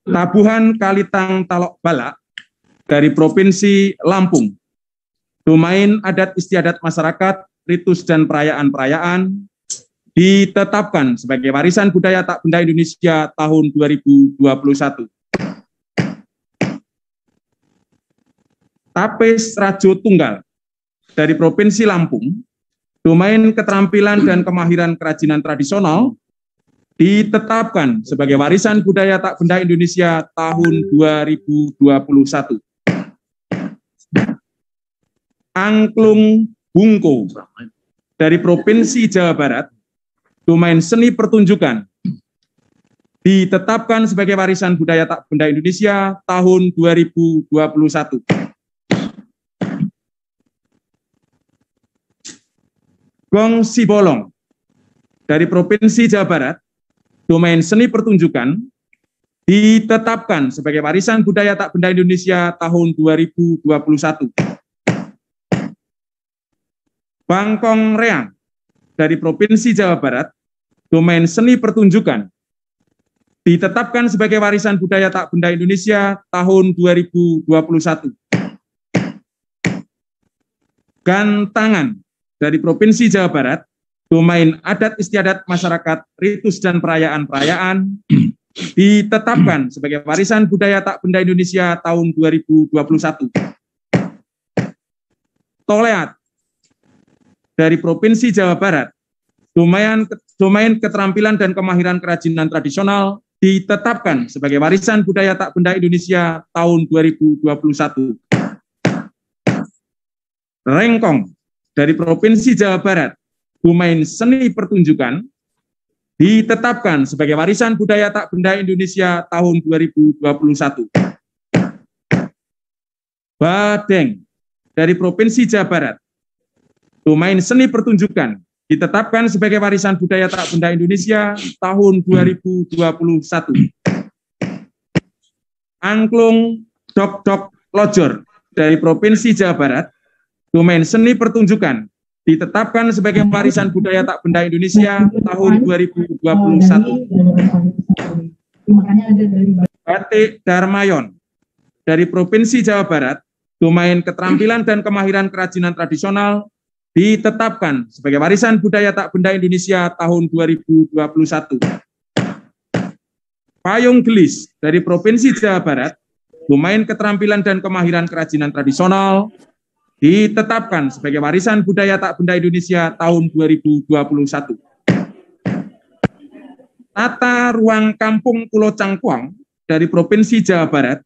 Tabuhan Kalitang Talok Balak dari Provinsi Lampung. Domain adat istiadat masyarakat, ritus dan perayaan-perayaan ditetapkan sebagai warisan budaya tak benda Indonesia tahun 2021. Tapis Rajo Tunggal dari Provinsi Lampung. Domain keterampilan dan kemahiran kerajinan tradisional ditetapkan sebagai warisan budaya tak benda Indonesia tahun 2021. Angklung Bungko dari Provinsi Jawa Barat, domain seni pertunjukan ditetapkan sebagai warisan budaya tak benda Indonesia tahun 2021. Gong Sibolong dari Provinsi Jawa Barat, domain seni pertunjukan ditetapkan sebagai warisan budaya tak benda Indonesia tahun 2021. Bangkong Reang dari Provinsi Jawa Barat, domain seni pertunjukan ditetapkan sebagai warisan budaya tak benda Indonesia tahun 2021. Gantangan dari Provinsi Jawa Barat, domain adat istiadat masyarakat, ritus dan perayaan-perayaan ditetapkan sebagai warisan budaya tak benda Indonesia tahun 2021. Toleat dari Provinsi Jawa Barat, domain keterampilan dan kemahiran kerajinan tradisional ditetapkan sebagai warisan budaya tak benda Indonesia tahun 2021. Rengkong dari Provinsi Jawa Barat, domain seni pertunjukan ditetapkan sebagai warisan budaya tak benda Indonesia tahun 2021. Badeng dari Provinsi Jawa Barat, domain seni pertunjukan ditetapkan sebagai warisan budaya tak benda Indonesia tahun 2021. Angklung Dok-Dok Lojor dari Provinsi Jawa Barat, domain seni pertunjukan ditetapkan sebagai warisan budaya tak benda Indonesia tahun 2021. Batik Darmayon dari Provinsi Jawa Barat, domain keterampilan dan kemahiran kerajinan tradisional ditetapkan sebagai warisan budaya tak benda Indonesia tahun 2021. Payung Gelis dari Provinsi Jawa Barat, domain keterampilan dan kemahiran kerajinan tradisional ditetapkan sebagai warisan budaya tak benda Indonesia tahun 2021. Tata Ruang Kampung Pulau Cangkuang dari Provinsi Jawa Barat,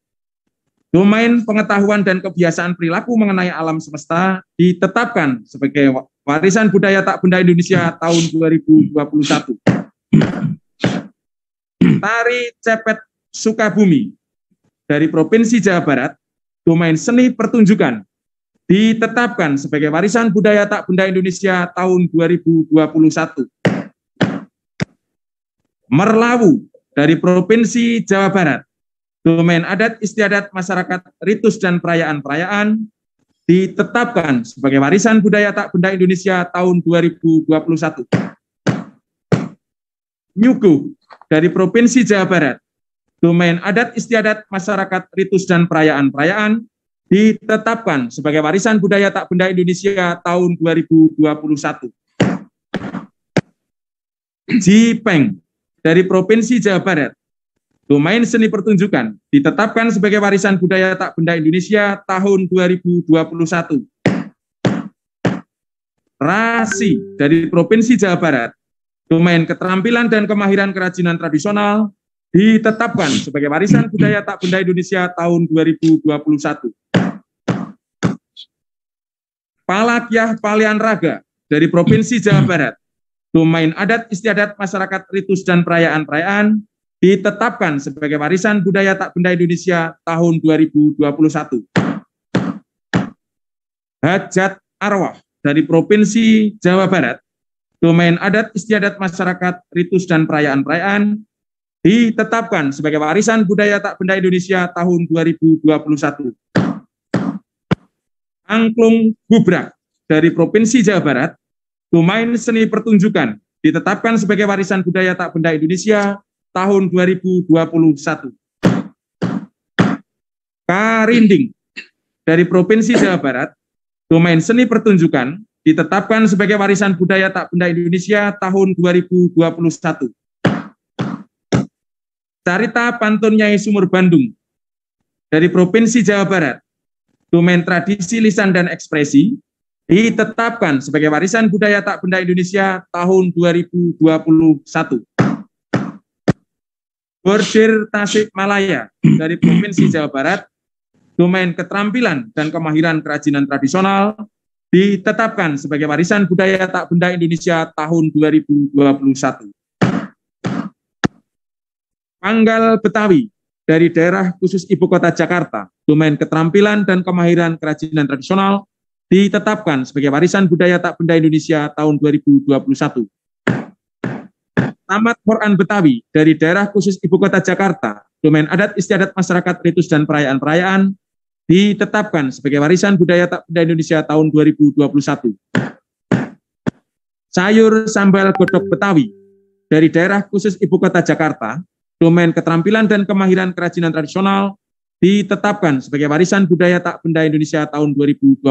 domain pengetahuan dan kebiasaan perilaku mengenai alam semesta ditetapkan sebagai warisan budaya tak benda Indonesia tahun 2021. Tari Cepet Sukabumi dari Provinsi Jawa Barat, domain seni pertunjukan ditetapkan sebagai warisan budaya tak benda Indonesia tahun 2021. Merlawu dari Provinsi Jawa Barat, domain adat istiadat masyarakat, ritus dan perayaan-perayaan ditetapkan sebagai warisan budaya tak benda Indonesia tahun 2021. Nyuguh dari Provinsi Jawa Barat, domain adat istiadat masyarakat, ritus dan perayaan-perayaan ditetapkan sebagai warisan budaya tak benda Indonesia tahun 2021. Jipeng dari Provinsi Jawa Barat, domain seni pertunjukan ditetapkan sebagai warisan budaya tak benda Indonesia tahun 2021. Rasi dari Provinsi Jawa Barat, domain keterampilan dan kemahiran kerajinan tradisional ditetapkan sebagai warisan budaya tak benda Indonesia tahun 2021. Palakyah Palian Raga dari Provinsi Jawa Barat, domain adat istiadat masyarakat, ritus dan perayaan-perayaan ditetapkan sebagai warisan budaya tak benda Indonesia tahun 2021. Hajat Arwah dari Provinsi Jawa Barat, domain adat istiadat masyarakat, ritus dan perayaan-perayaan ditetapkan sebagai warisan budaya tak benda Indonesia tahun 2021. Angklung Gubrak dari Provinsi Jawa Barat, domain seni pertunjukan ditetapkan sebagai warisan budaya tak benda Indonesia tahun 2021. Karinding dari Provinsi Jawa Barat, domain seni pertunjukan ditetapkan sebagai warisan budaya tak benda Indonesia tahun 2021. Carita Pantun Nyai Sumur Bandung dari Provinsi Jawa Barat, domain tradisi lisan dan ekspresi ditetapkan sebagai warisan budaya tak benda Indonesia tahun 2021. Bordir Tasikmalaya dari Provinsi Jawa Barat, domain keterampilan dan kemahiran kerajinan tradisional ditetapkan sebagai warisan budaya tak benda Indonesia tahun 2021. Panggal Betawi dari daerah khusus Ibu Kota Jakarta, domain keterampilan dan kemahiran kerajinan tradisional ditetapkan sebagai warisan budaya tak benda Indonesia tahun 2021. Tamat Quran Betawi dari daerah khusus Ibu Kota Jakarta, domain adat istiadat masyarakat ritus dan perayaan-perayaan ditetapkan sebagai warisan budaya tak benda Indonesia tahun 2021. Sayur Sambal Godok Betawi dari daerah khusus Ibu Kota Jakarta, domain keterampilan dan kemahiran kerajinan tradisional ditetapkan sebagai warisan budaya tak benda Indonesia tahun 2021.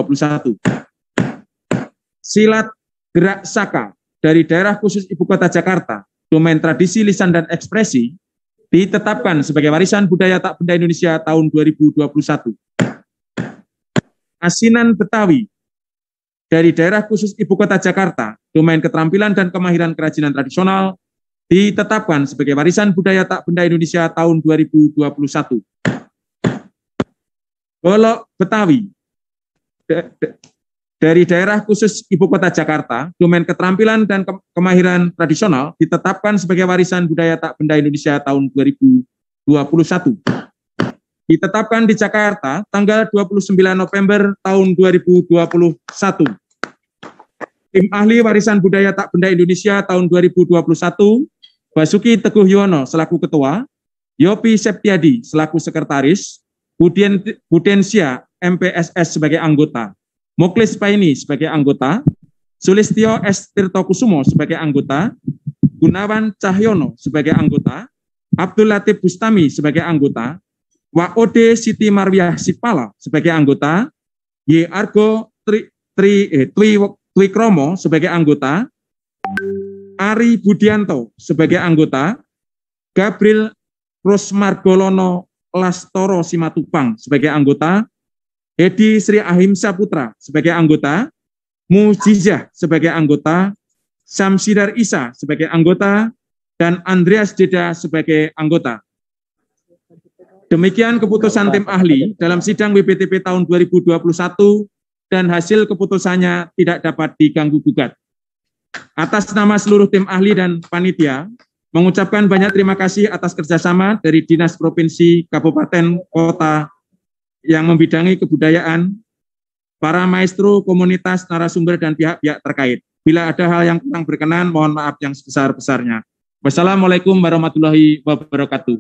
Silat Gerak Saka dari daerah khusus Ibu Kota Jakarta, domain tradisi lisan dan ekspresi ditetapkan sebagai warisan budaya tak benda Indonesia tahun 2021. Asinan Betawi dari daerah khusus Ibu Kota Jakarta, domain keterampilan dan kemahiran kerajinan tradisional ditetapkan sebagai warisan budaya tak benda Indonesia tahun 2021. Golok Betawi dari daerah khusus Ibu Kota Jakarta, domain keterampilan dan kemahiran tradisional ditetapkan sebagai warisan budaya tak benda Indonesia tahun 2021. Ditetapkan di Jakarta tanggal 29 November tahun 2021. Tim ahli warisan budaya tak benda Indonesia tahun 2021, Basuki Teguh Yono selaku ketua, Yopi Septiadi selaku sekretaris, Budensia MPSS sebagai anggota, Muklis Paini sebagai anggota, Sulistyo S. Tirtokusumo sebagai anggota, Gunawan Cahyono sebagai anggota, Abdul Latif Bustami sebagai anggota, Waode Siti Marwiah Sipala sebagai anggota, Y. Argo Twikromo sebagai anggota, Ari Budianto sebagai anggota, Gabriel Rosmargolono Lastoro Simatupang sebagai anggota, Edi Sri Ahimsa Putra sebagai anggota, Mujizah sebagai anggota, Samsidar Isa sebagai anggota, dan Andreas Deda sebagai anggota. Demikian keputusan tim ahli dalam sidang WPTP tahun 2021 dan hasil keputusannya tidak dapat diganggu-gugat. Atas nama seluruh tim ahli dan panitia, mengucapkan banyak terima kasih atas kerjasama dari Dinas Provinsi, Kabupaten, Kota yang membidangi kebudayaan, para maestro, komunitas, narasumber, dan pihak-pihak terkait. Bila ada hal yang kurang berkenan, mohon maaf yang sebesar-besarnya. Wassalamualaikum warahmatullahi wabarakatuh.